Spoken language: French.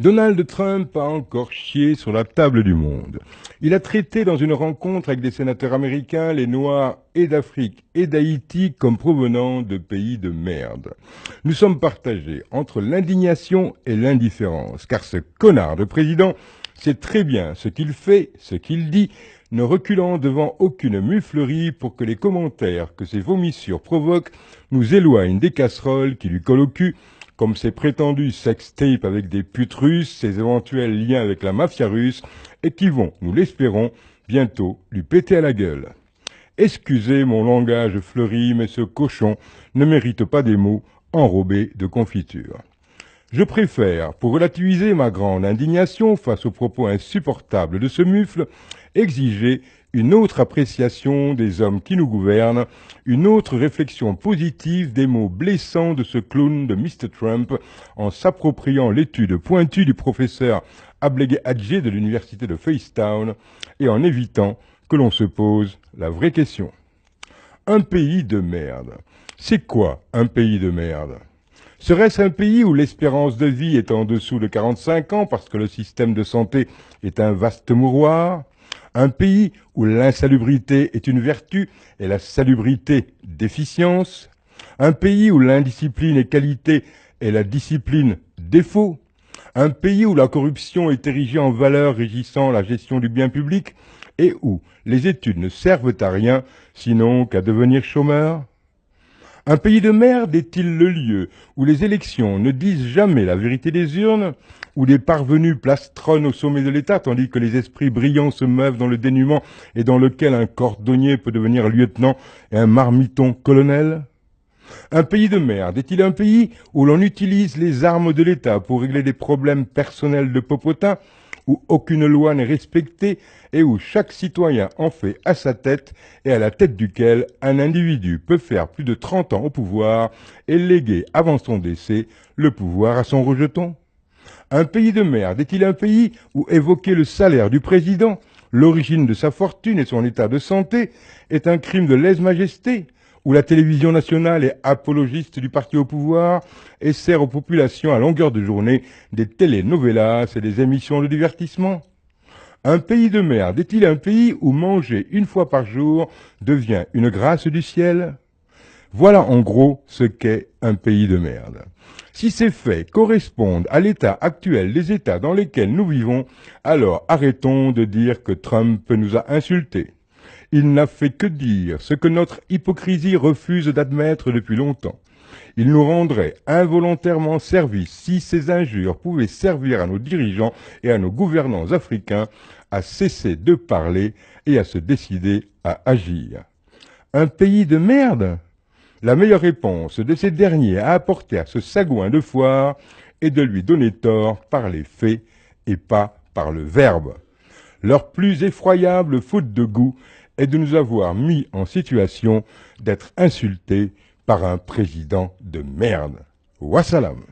Donald Trump a encore chié sur la table du monde. Il a traité dans une rencontre avec des sénateurs américains les Noirs et d'Afrique et d'Haïti comme provenant de pays de merde. Nous sommes partagés entre l'indignation et l'indifférence, car ce connard de président sait très bien ce qu'il fait, ce qu'il dit, ne reculant devant aucune muflerie pour que les commentaires que ses vomissures provoquent nous éloignent des casseroles qui lui collent au cul, comme ses prétendus sextapes avec des putes russes, ses éventuels liens avec la mafia russe, et qui vont, nous l'espérons, bientôt lui péter à la gueule. Excusez mon langage fleuri, mais ce cochon ne mérite pas des mots enrobés de confiture. Je préfère, pour relativiser ma grande indignation face aux propos insupportables de ce mufle, exiger une autre appréciation des hommes qui nous gouvernent, une autre réflexion positive des mots blessants de ce clown de Mr. Trump en s'appropriant l'étude pointue du professeur Ablegé Hadjé de l'université de Facedown et en évitant que l'on se pose la vraie question. Un pays de merde. C'est quoi un pays de merde ? Serait-ce un pays où l'espérance de vie est en dessous de 45 ans parce que le système de santé est un vaste mouroir ? Un pays où l'insalubrité est une vertu et la salubrité déficience ? Un pays où l'indiscipline est qualité et la discipline défaut ? Un pays où la corruption est érigée en valeur régissant la gestion du bien public et où les études ne servent à rien sinon qu'à devenir chômeur ? Un pays de merde est-il le lieu où les élections ne disent jamais la vérité des urnes, où des parvenus plastronnent au sommet de l'État tandis que les esprits brillants se meuvent dans le dénuement et dans lequel un cordonnier peut devenir lieutenant et un marmiton colonel ? Un pays de merde est-il un pays où l'on utilise les armes de l'État pour régler des problèmes personnels de popotin, où aucune loi n'est respectée et où chaque citoyen en fait à sa tête et à la tête duquel un individu peut faire plus de 30 ans au pouvoir et léguer avant son décès le pouvoir à son rejeton ? Un pays de merde est-il un pays où évoquer le salaire du président, l'origine de sa fortune et son état de santé est un crime de lèse-majesté, où la télévision nationale est apologiste du parti au pouvoir et sert aux populations à longueur de journée des telenovelas et des émissions de divertissement ? Un pays de merde est-il un pays où manger une fois par jour devient une grâce du ciel ? Voilà en gros ce qu'est un pays de merde. Si ces faits correspondent à l'état actuel des États dans lesquels nous vivons, alors arrêtons de dire que Trump nous a insultés. Il n'a fait que dire ce que notre hypocrisie refuse d'admettre depuis longtemps. Il nous rendrait involontairement service si ces injures pouvaient servir à nos dirigeants et à nos gouvernants africains à cesser de parler et à se décider à agir. Un pays de merde ? La meilleure réponse de ces derniers à apporter à ce sagouin de foire est de lui donner tort par les faits et pas par le verbe. Leur plus effroyable faute de goût est de nous avoir mis en situation d'être insultés par un président de merde. Wassalam.